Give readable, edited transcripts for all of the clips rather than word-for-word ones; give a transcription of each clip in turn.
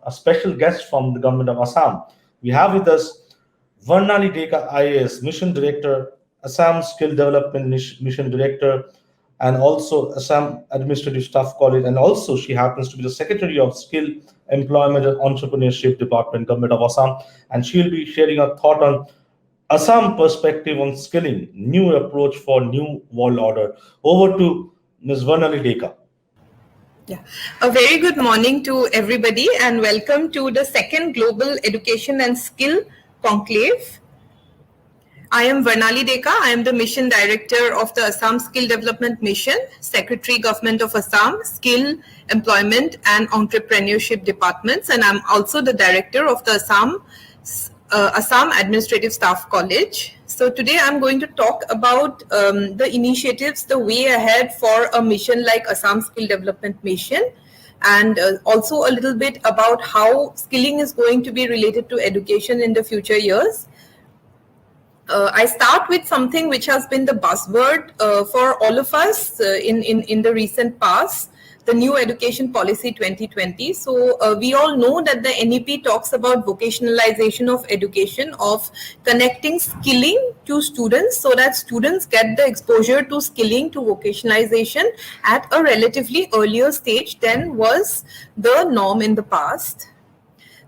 a special guest from the government of Assam. We have with us Varnali Deka IAS, Mission Director, Assam Skill Development Mission Director, and also Assam Administrative Staff College. And also, she happens to be the Secretary of Skill, Employment and Entrepreneurship Department, Government of Assam. And she'll be sharing a thought on Assam perspective on skilling, new approach for new world order. Over to Ms. Varnali Deka. Yeah, a very good morning to everybody and welcome to the second Global Education and Skill Conclave. I am Varnali Deka. I am the Mission Director of the Assam Skill Development Mission, Secretary Government of Assam, Skill, Employment and Entrepreneurship Departments, and I'm also the Director of the Assam Administrative Staff College. So today I'm going to talk about the initiatives, the way ahead for a mission like Assam Skill Development Mission, and also a little bit about how skilling is going to be related to education in the future years. I start with something which has been the buzzword for all of us in the recent past, the New Education Policy 2020. So we all know that the NEP talks about vocationalization of education, of connecting skilling to students so that students get the exposure to skilling, to vocationalization at a relatively earlier stage than was the norm in the past.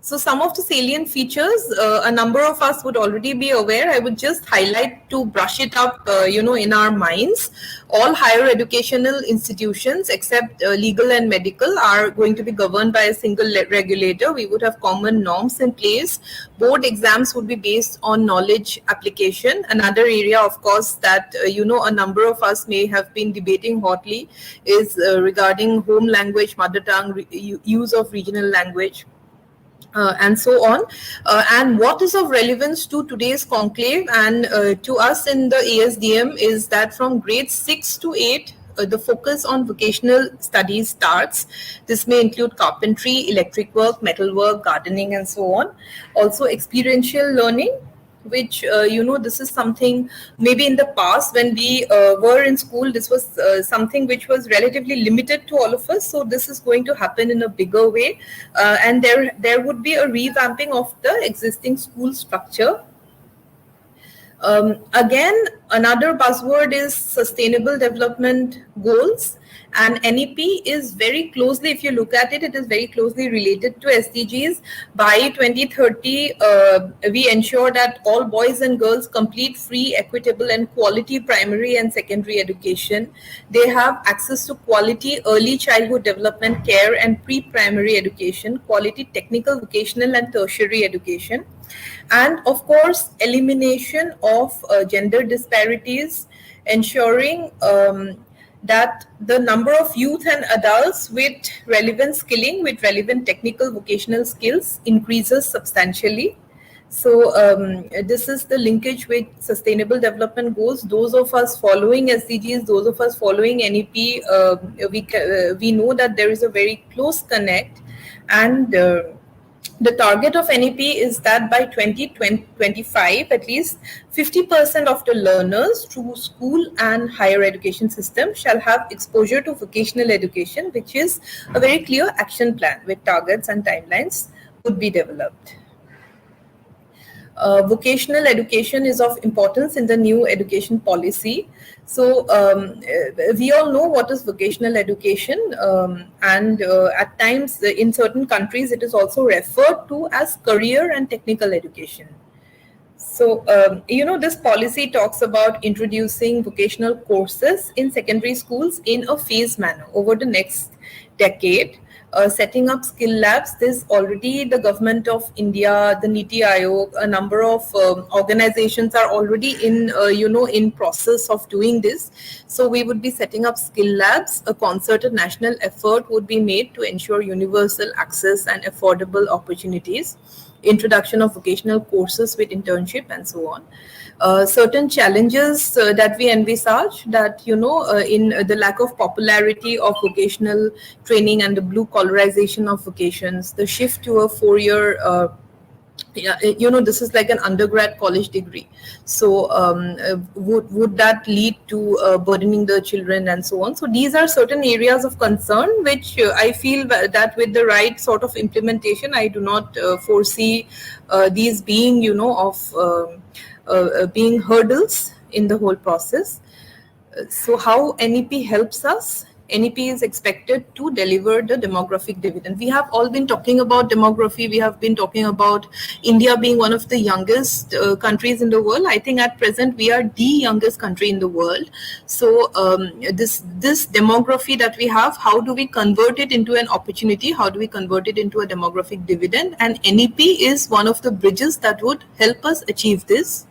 So some of the salient features, a number of us would already be aware. I would just highlight to brush it up, in our minds. All higher educational institutions except legal and medical are going to be governed by a single regulator. We would have common norms in place. Board exams would be based on knowledge application. Another area, of course, that, a number of us may have been debating hotly is regarding home language, mother tongue, use of regional language. And so on. And what is of relevance to today's conclave and to us in the ASDM is that from grades 6 to 8, the focus on vocational studies starts. This may include carpentry, electric work, metal work, gardening, and so on. Also experiential learning, which, this is something maybe in the past when we were in school, this was something which was relatively limited to all of us. So this is going to happen in a bigger way. And there would be a revamping of the existing school structure. Again, another buzzword is sustainable development goals. And NEP is very closely, if you look at it, it is very closely related to SDGs. By 2030, we ensure that all boys and girls complete free, equitable, and quality primary and secondary education. They have access to quality early childhood development care and pre-primary education, quality technical, vocational, and tertiary education. And of course, elimination of gender disparities, ensuring that the number of youth and adults with relevant skilling, with relevant technical vocational skills increases substantially. So this is the linkage with sustainable development goals. Those of us following SDGs, those of us following NEP, we know that there is a very close connect. And the target of NEP is that by 2025, at least 50% of the learners through school and higher education system shall have exposure to vocational education, which is a very clear action plan with targets and timelines would be developed. Vocational education is of importance in the new education policy. So we all know what is vocational education, and at times in certain countries it is also referred to as career and technical education. So, this policy talks about introducing vocational courses in secondary schools in a phased manner over the next decade. Setting up skill labs. There's already the government of India, the NITI Aayog, a number of organizations are already in process of doing this. So we would be setting up skill labs. A concerted national effort would be made to ensure universal access and affordable opportunities. Introduction of vocational courses with internship and so on. Certain challenges that we envisage that, in the lack of popularity of vocational training and the blue collarization of vocations, the shift to a 4-year yeah, this is like an undergrad college degree. So would that lead to burdening the children and so on? So these are certain areas of concern which I feel that with the right sort of implementation, I do not foresee these being being hurdles in the whole process. So how NEP helps us? NEP is expected to deliver the demographic dividend. We have all been talking about demography. We have been talking about India being one of the youngest countries in the world. I think at present we are the youngest country in the world. So this demography that we have, how do we convert it into an opportunity? How do we convert it into a demographic dividend? And NEP is one of the bridges that would help us achieve this.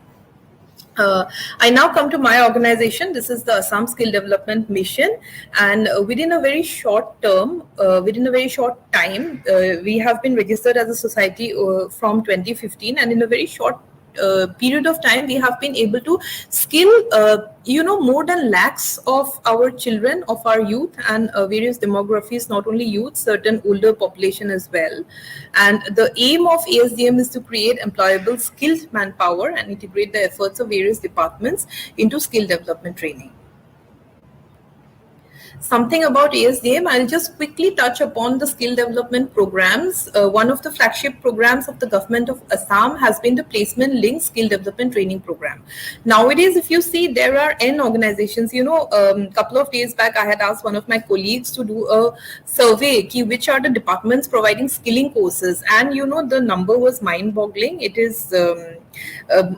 I now come to my organization. This is the Assam Skill Development Mission, and within a very short term, within a very short time, we have been registered as a society from 2015, and in a very short period of time, we have been able to skill more than lakhs of our children, of our youth, and various demographies, not only youth, certain older population as well. And the aim of ASDM is to create employable skilled manpower and integrate the efforts of various departments into skill development training. Something about ASDM, I'll just quickly touch upon the skill development programs. One of the flagship programs of the government of Assam has been the placement linked skill development training program. Nowadays, if you see, there are N organizations. Couple of days back, I had asked one of my colleagues to do a survey, which are the departments providing skilling courses. And, the number was mind-boggling. It is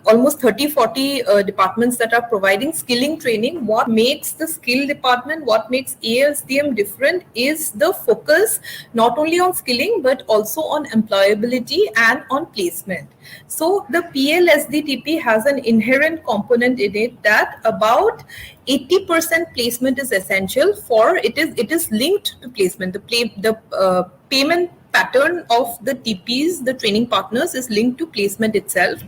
almost 30-40 departments that are providing skilling training. What makes the skill department, what makes ASDM different is the focus not only on skilling but also on employability and on placement. So the PLSDTP has an inherent component in it that about 80% placement is essential for it is linked to placement. The payment pattern of the TPs, the training partners, is linked to placement itself.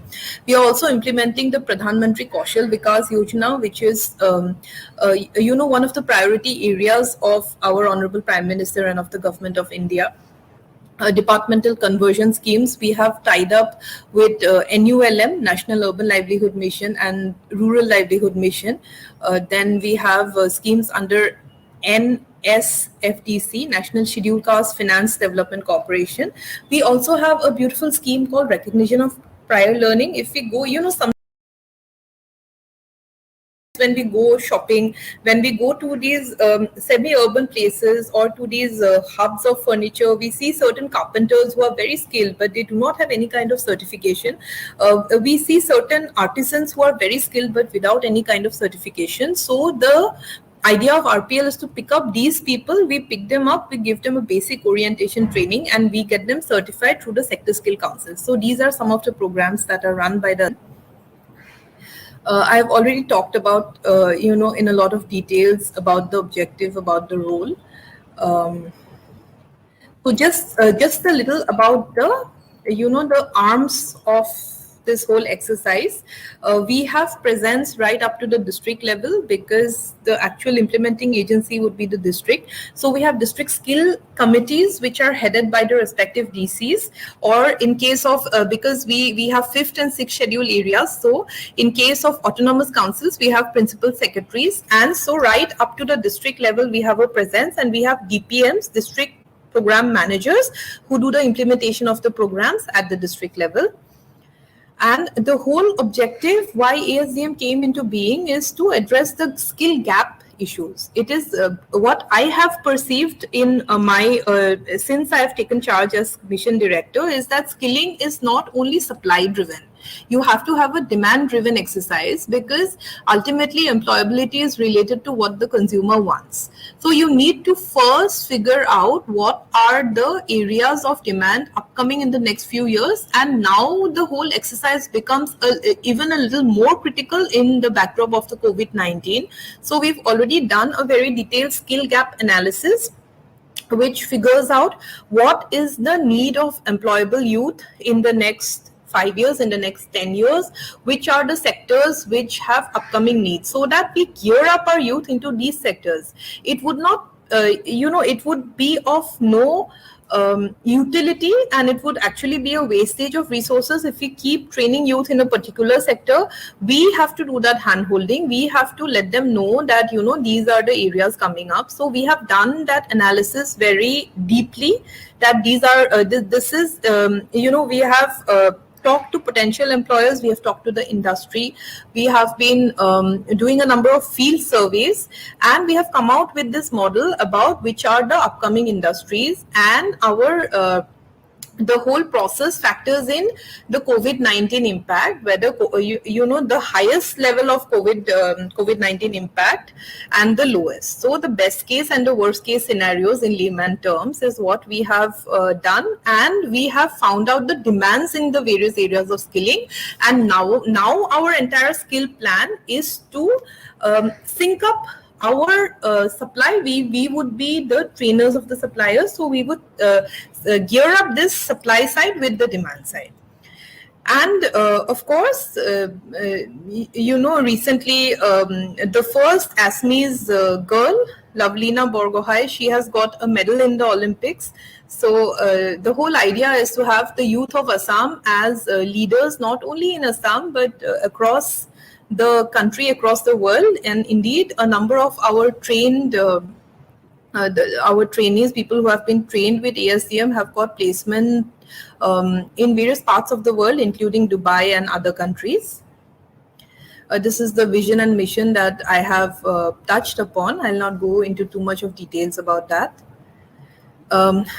We are also implementing the Pradhan Mantri Kaushal Vikas Yojana, which is one of the priority areas of our Honorable Prime Minister and of the Government of India. Departmental conversion schemes. We have tied up with NULM, National Urban Livelihood Mission, and Rural Livelihood Mission. Then we have schemes under NSFDC, National Scheduled Caste Finance Development Corporation. We also have a beautiful scheme called Recognition of Prior Learning. If we go, some when we go shopping, when we go to these semi-urban places or to these hubs of furniture, we see certain carpenters who are very skilled, but they do not have any kind of certification. We see certain artisans who are very skilled, but without any kind of certification. So the idea of RPL is to pick up these people, we pick them up, we give them a basic orientation training, and we get them certified through the Sector Skill Council. So these are some of the programs that are run by the I've already talked about, in a lot of details about the objective, about the role. So just a little about the arms of this whole exercise. We have presence right up to the district level because the actual implementing agency would be the district. So we have district skill committees which are headed by the respective DCs, or in case of, because we have 5th and 6th schedule areas. So in case of autonomous councils, we have principal secretaries. And so right up to the district level, we have a presence, and we have DPMs, district program managers, who do the implementation of the programs at the district level. And the whole objective why ASDM came into being is to address the skill gap issues. It is what I have perceived in my since I have taken charge as mission director, is that skilling is not only supply driven. You have to have a demand driven exercise, because ultimately employability is related to what the consumer wants. So you need to first figure out what are the areas of demand upcoming in the next few years, and now the whole exercise becomes even a little more critical in the backdrop of the COVID-19. So we've already done a very detailed skill gap analysis, which figures out what is the need of employable youth in the next 5 years, in the next 10 years, which are the sectors which have upcoming needs, so that we gear up our youth into these sectors. It would not it would be of no utility, and it would actually be a wastage of resources if we keep training youth in a particular sector. We have to do that hand holding. We have to let them know that these are the areas coming up. So we have done that analysis very deeply, that these are this is we have talked to potential employers, we have talked to the industry, we have been doing a number of field surveys, and we have come out with this model about which are the upcoming industries, and our the whole process factors in the COVID-19 impact, whether the highest level of COVID-19 impact and the lowest. So the best case and the worst case scenarios in layman terms is what we have done, and we have found out the demands in the various areas of skilling. And now our entire skill plan is to sync up our supply. We would be the trainers of the suppliers, so we would gear up this supply side with the demand side. And of course, recently the first ASME's girl, Lovelina Borgohain, she has got a medal in the Olympics. So the whole idea is to have the youth of Assam as leaders, not only in Assam but across the country, across the world. And indeed, a number of our trained our trainees, people who have been trained with ASDM, have got placement in various parts of the world, including Dubai and other countries. This is the vision and mission that I have touched upon. I'll not go into too much of details about that.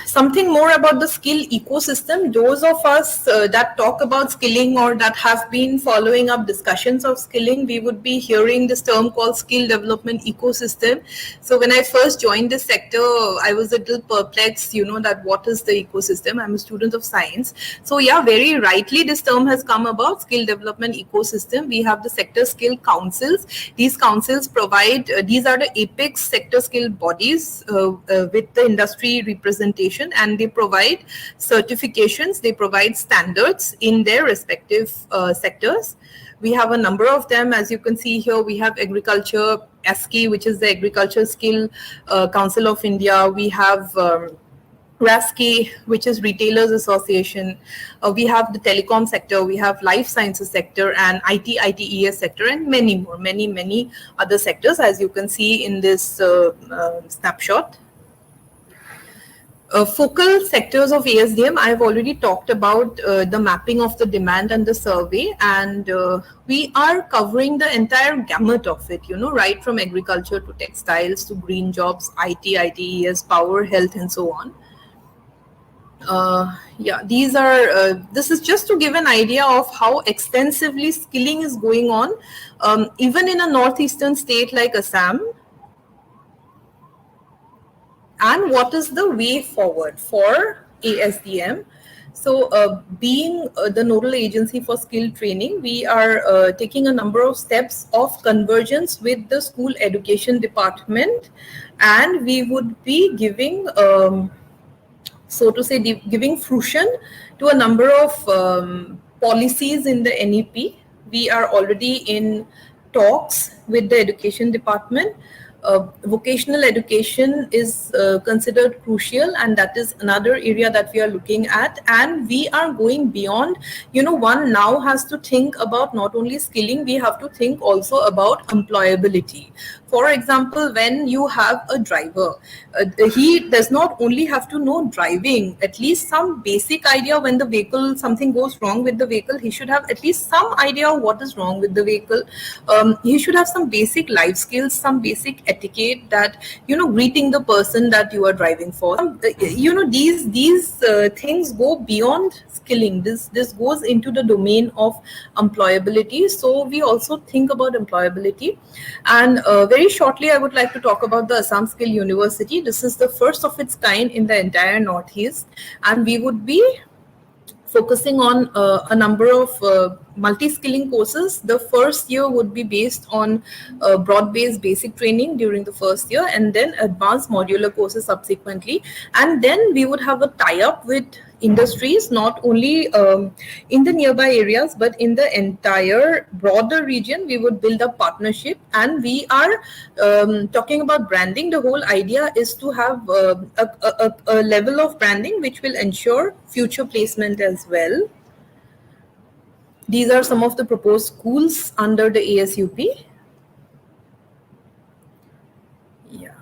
Something more about the skill ecosystem. Those of us that talk about skilling or that have been following up discussions of skilling, we would be hearing this term called skill development ecosystem. So when I first joined this sector, I was a little perplexed, that what is the ecosystem? I'm a student of science. So yeah, very rightly this term has come about, skill development ecosystem. We have the sector skill councils. These councils provide, these are the apex sector skill bodies with the industry representation, and they provide certifications, they provide standards in their respective sectors. We have a number of them. As you can see here, we have agriculture, ASCI, which is the Agriculture Skill Council of India. We have RASCI, which is Retailers Association. We have the telecom sector, we have life sciences sector, and ITES sector, and many more, many other sectors, as you can see in this snapshot. Focal sectors of ASDM, I have already talked about the mapping of the demand and the survey, and we are covering the entire gamut of it, right from agriculture to textiles to green jobs, IT, ITES, power, health, and so on. Yeah, these are, this is just to give an idea of how extensively skilling is going on, even in a northeastern state like Assam. And what is the way forward for ASDM? So being the nodal agency for skill training, we are taking a number of steps of convergence with the school education department, and we would be giving, so to say, giving fruition to a number of policies in the NEP. We are already in talks with the education department. Vocational education is considered crucial, and that is another area that we are looking at. And we are going beyond, one now has to think about not only skilling, we have to think also about employability. For example, when you have a driver, he does not only have to know driving, at least some basic idea when the vehicle, something goes wrong with the vehicle, he should have at least some idea of what is wrong with the vehicle. He should have some basic life skills, some basic etiquette, that, greeting the person that you are driving for. These things go beyond skilling. This goes into the domain of employability. So we also think about employability. And very shortly, I would like to talk about the Assam Skill University. This is the first of its kind in the entire Northeast, and we would be focusing on a number of multi-skilling courses. The first year would be based on broad-based basic training during the first year, and then advanced modular courses subsequently. And then we would have a tie-up with industries, not only in the nearby areas, but in the entire broader region. We would build a partnership, and we are talking about branding. The whole idea is to have a level of branding which will ensure future placement as well. These are some of the proposed schools under the ASUP. Yeah.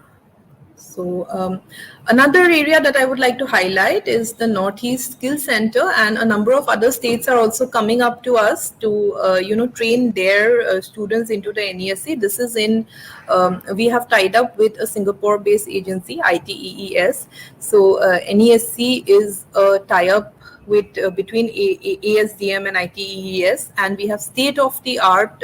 So another area that I would like to highlight is the Northeast Skill Center, and a number of other states are also coming up to us to train their students into the NESC. This is in we have tied up with a Singapore-based agency, ITEES. So NESC is a tie-up with between ASDM and ITEES, and we have state-of-the-art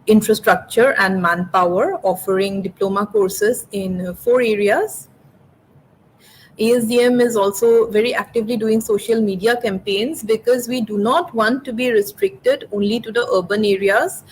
infrastructure and manpower, offering diploma courses in 4 areas. ASDM is also very actively doing social media campaigns, because we do not want to be restricted only to the urban areas.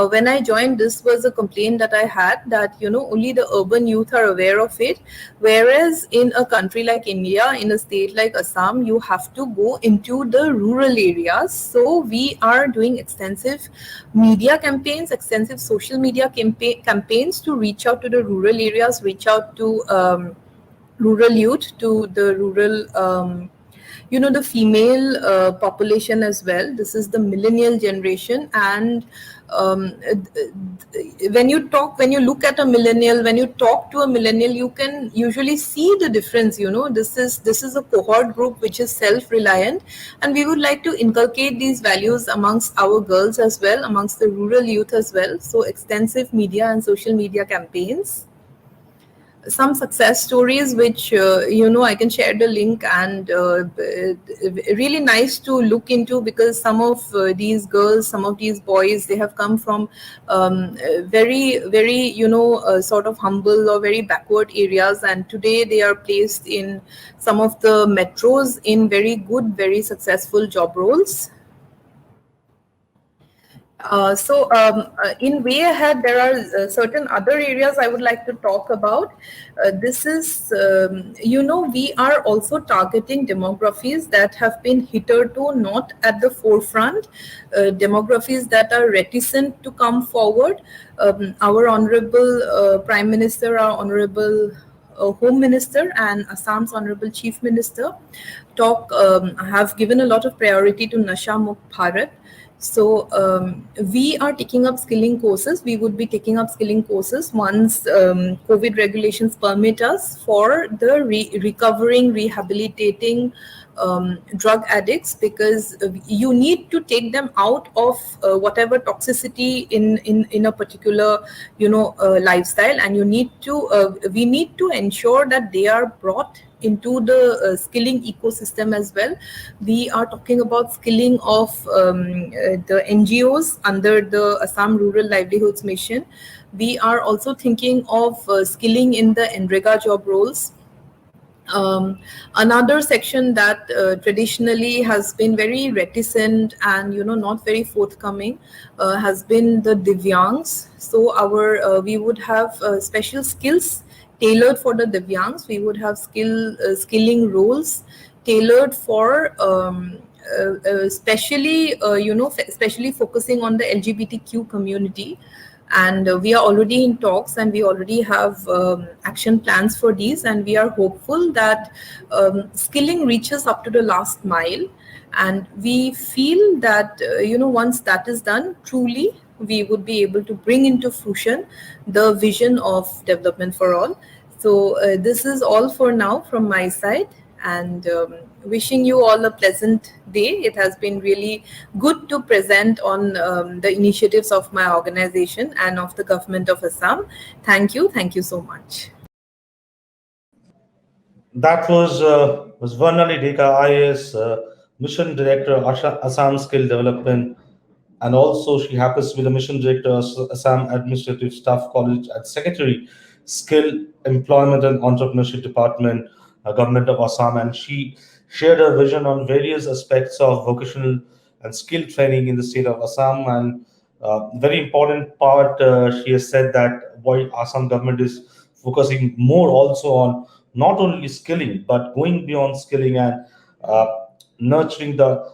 When I joined, this was a complaint that I had, that only the urban youth are aware of it, whereas in a country like India, in a state like Assam, you have to go into the rural areas. So we are doing extensive media campaigns, extensive social media campaigns to reach out to the rural areas, reach out to rural youth, to the rural the female population as well. This is the millennial generation, and when you look at a millennial, when you talk to a millennial, you can usually see the difference. This is a cohort group which is self-reliant, and we would like to inculcate these values amongst our girls as well, amongst the rural youth as well. So extensive media and social media campaigns. Some success stories which I can share the link, and really nice to look into, because some of these girls, some of these boys, they have come from very sort of humble or very backward areas, and today they are placed in some of the metros in very good, very successful job roles. In way ahead, there are certain other areas I would like to talk about. This is, we are also targeting demographies that have been hitherto not at the forefront, demographies that are reticent to come forward. Our Honorable Prime Minister, our Honorable Home Minister, and Assam's Honorable Chief Minister have given a lot of priority to Nasha Mukt Bharat. So we are taking up skilling courses. We would be taking up skilling courses once COVID regulations permit us, for the recovering, rehabilitating drug addicts, because you need to take them out of whatever toxicity in a particular lifestyle, and we need to ensure that they are brought into the skilling ecosystem as well. We are talking about skilling of the NGOs under the Assam Rural Livelihoods Mission. We are also thinking of skilling in the NREGA job roles. Another section that traditionally has been very reticent and not very forthcoming has been the Divyangs. So we would have special skills tailored for the Divyangs. We would have skilling roles tailored for especially focusing on the LGBTQ community. And we are already in talks, and we already have action plans for these, and we are hopeful that skilling reaches up to the last mile, and we feel that once that is done, truly we would be able to bring into fruition the vision of development for all. So this is all for now from my side, and wishing you all a pleasant day. It has been really good to present on the initiatives of my organization and of the government of Assam. Thank you so much. That was Varnali Deka, IAS Mission Director, Assam Skill Development, and also she happens to be the Mission Director, Assam Administrative Staff College and Secretary, Skill, Employment and Entrepreneurship Department, Government of Assam, and she shared her vision on various aspects of vocational and skill training in the state of Assam. And very important part, she has said that why Assam government is focusing more also on not only skilling but going beyond skilling and nurturing the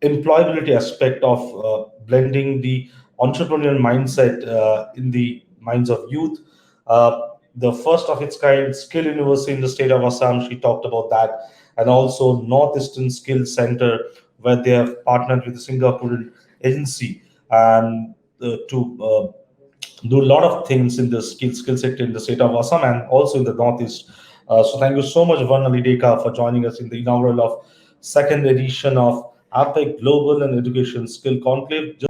employability aspect of blending the entrepreneurial mindset in the minds of youth. The first of its kind skill university in the state of Assam, she talked about that, and also Northeastern Skills Center, where they have partnered with the Singaporean agency and to do a lot of things in the skill sector in the state of Assam and also in the Northeast. So thank you so much, Varnali Deka, for joining us in the inaugural of second edition of APEC Global and Education Skill Conclave. Just